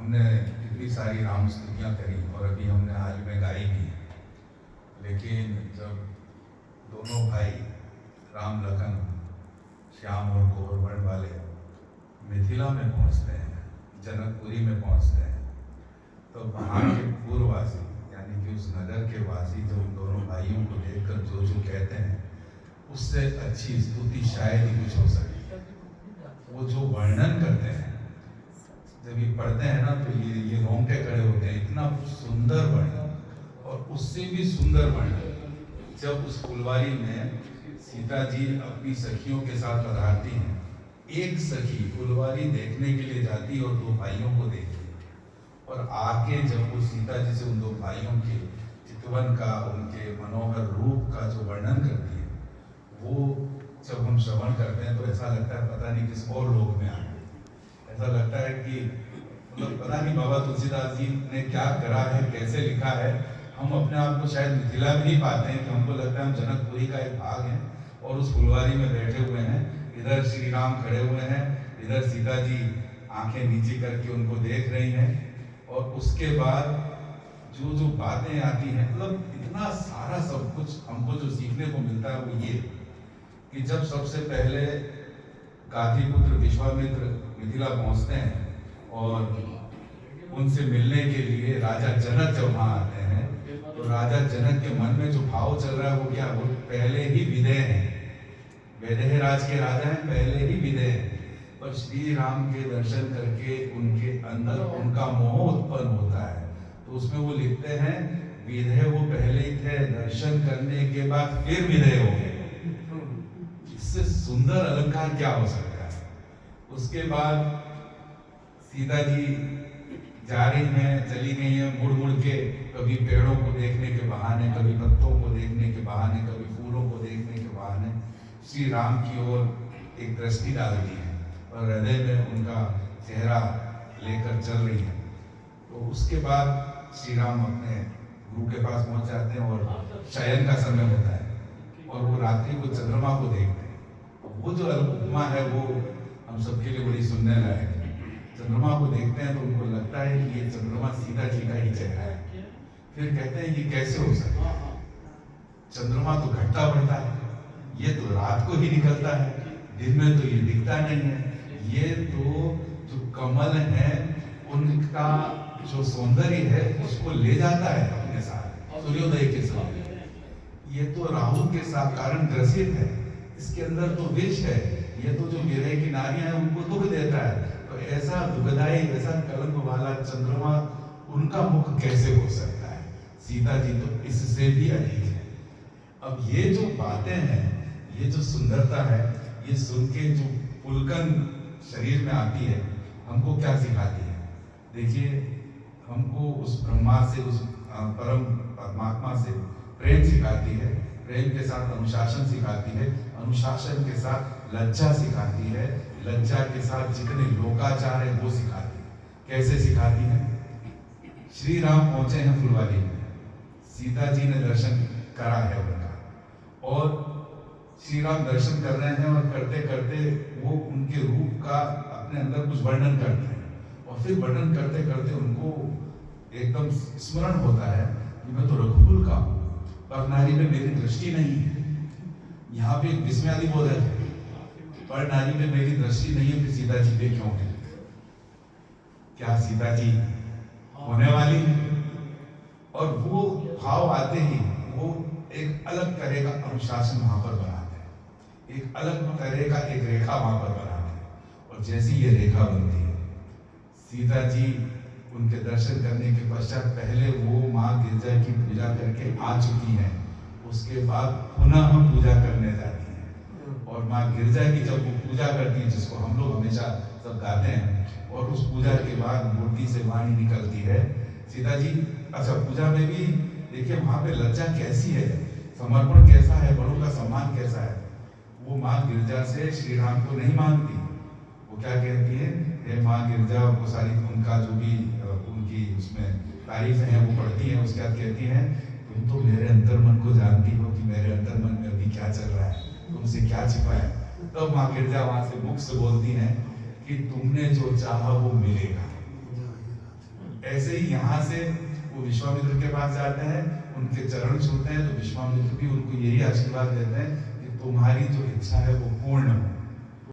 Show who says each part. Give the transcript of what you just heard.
Speaker 1: हमने इतनी सारी राम स्तुतियाँ करी और अभी हमने हाल में गाई भी, लेकिन जब दोनों भाई राम लखन श्याम और गौर वर्ण वाले मिथिला में पहुंचते हैं, जनकपुरी में पहुंचते हैं, तो वहाँ के पूर्ववासी यानी कि उस नगर के वासी जो उन दोनों भाइयों को देखकर जो जो कहते हैं, उससे अच्छी स्तुति शायद ही कुछ हो सके। वो जो वर्णन करते हैं, जब ये पढ़ते हैं ना तो ये रोंगटे खड़े होते हैं। इतना सुंदर वर्णन, और उससे भी सुंदर वर्णन जब उस फुलवारी में सीता जी अपनी सखियों के साथ पधारती हैं। एक सखी फुलवारी देखने के लिए जाती और दो भाइयों को देखती, और आके जब वो सीता जी से उन दो भाइयों के चितवन का, उनके मनोहर रूप का जो वर्णन करती है, वो जब हम श्रवण करते हैं तो ऐसा लगता है पता नहीं किस और लोक में आ गए। ऐसा लगता है कि मतलब पता नहीं बाबा तुलसीदास जी ने क्या करा है, कैसे लिखा है। हम अपने आप को शायद मिथिला में ही पाते हैं कि हमको लगता है हम जनकपुरी का एक भाग हैं और उस फुलवारी में बैठे हुए हैं। इधर श्री राम खड़े हुए हैं, इधर सीता जी आंखें नीची करके उनको देख रही हैं, और उसके बाद जो जो बातें आती हैं, मतलब इतना सारा सब कुछ हमको जो सीखने को मिलता है वो ये कि जब सबसे पहले गाधीपुत्र विश्वामित्र मिथिला पहुंचते हैं और उनसे मिलने के लिए राजा जनक जब वहां आते हैं, तो राजा जनक के मन में जो भाव चल रहा है वो क्या, वो पहले ही विदेह हैं, वैदेह राज के राजा हैं, पहले ही विदेह हैं। पर श्री राम के दर्शन करके उनके अंदर उनका मोह उत्पन्न होता है, तो उसमें वो लिखते हैं विदेह वो पहले ही थे, दर्शन करने के बाद फिर विदेह हो गए। इससे सुंदर अलंकार क्या हो सकता है। उसके बाद सीता जी जा रही हैं, चली गई हैं, मुड़ मुड़ के कभी पेड़ों को देखने के बहाने, कभी पत्तों को देखने के बहाने, कभी फूलों को देखने के बहाने श्री राम की ओर एक दृष्टि डालती है और हृदय में उनका चेहरा लेकर चल रही है। तो उसके बाद श्री राम अपने गुरु के पास पहुंच जाते हैं और शयन का समय होता है और वो रात्रि को चंद्रमा को देखते हैं। वो जो उपमा है वो हम सबके लिए बड़ी सुनने लायक है। चंद्रमा को देखते हैं तो उनको लगता है कि ये चंद्रमा सीता जी का ही चेहरा है। फिर कहते हैं ये कैसे हो सकता है, चंद्रमा तो घटता बढ़ता है, ये तो रात को ही निकलता है, दिन में तो ये दिखता नहीं है। ये तो जो कमल है उनका जो सौंदर्य है उसको ले जाता है अपने साथ सूर्योदय के समय। ये तो राहु के साथ कारण ग्रसित है, इसके अंदर तो विष है, ये तो जो विरह की नारियां हैं उनको दुख देता है। तो ऐसा दुखदाई, ऐसा कलंक वाला चंद्रमा उनका मुख कैसे हो सकता है। सीता जी तो इससे भी अधिक है। अब ये जो बातें हैं, ये जो सुंदरता है, ये सुन के जो पुलकन शरीर में आती है, हमको क्या सिखाती है। देखिए, हमको उस ब्रह्मा से, उस परम परमात्मा से प्रेम सिखाती है, प्रेम के साथ अनुशासन सिखाती है, अनुशासन के साथ लज्जा सिखाती है, लज्जा के साथ जितने लोकाचार है वो सिखाती है। कैसे सिखाती है। श्री राम पहुंचे हैं फुलवारी में, सीता जी ने दर्शन करा है उनका, और श्री राम दर्शन कर रहे हैं और करते करते वो उनके रूप का अपने अंदर कुछ वर्णन करते हैं, और फिर वर्णन करते करते उनको एकदम स्मरण होता है कि मैं तो रघुकुल का हूँ, पर नारी में मेरी दृष्टि नहीं है। यहाँ पे विस्मयादिबोधक है, पर नारी में मेरी दृष्टि नहीं है, फिर सीता जी पे क्यों है। क्या सीता जी होने वाली है। और वो भाव आते ही वो एक अलग तरह का अनुशासन वहां पर बनाते हैं, एक अलग तरह का एक रेखा वहां पर बनाते हैं। और जैसी ये रेखा बनती है, सीता जी उनके दर्शन करने के पश्चात पहले वो माँ गिरजा की पूजा करके आ चुकी हैं, उसके बाद पुनः हम पूजा करने जाती हैं। और माँ गिरजा की जब वो पूजा करती है, जिसको हम लोग हमेशा सब गाते हैं, और उस पूजा के बाद मूर्ति से वाणी निकलती है, सीता जी अच्छा पूजा में भी देखिए वहां पे लज्जा कैसी है, समर्पण कैसा है, बड़ों का सम्मान कैसा है। वो माँ गिरजा से श्री राम को नहीं मांगती, वो क्या कहती है, हे माँ गिरजा, वो सारी उनका जो भी उनकी उसमें तारीफ है वो पढ़ती है। उसके बाद कहती है, तुम तो मेरे अंतर्मन को जानती हो कि मेरे अंतर्मन में अभी क्या चल रहा है, तुमसे क्या छिपा है। तब माँ गिरजा वहां से मुख से बोलती है कि तुमने जो चाहा वो मिलेगा। ऐसे ही यहाँ से वो विश्वामित्र के पास जाते हैं, उनके चरण छूते हैं, तो विश्वामित्र भी उनको यही आशीर्वाद देते हैं कि तुम्हारी जो इच्छा है वो पूर्ण हो।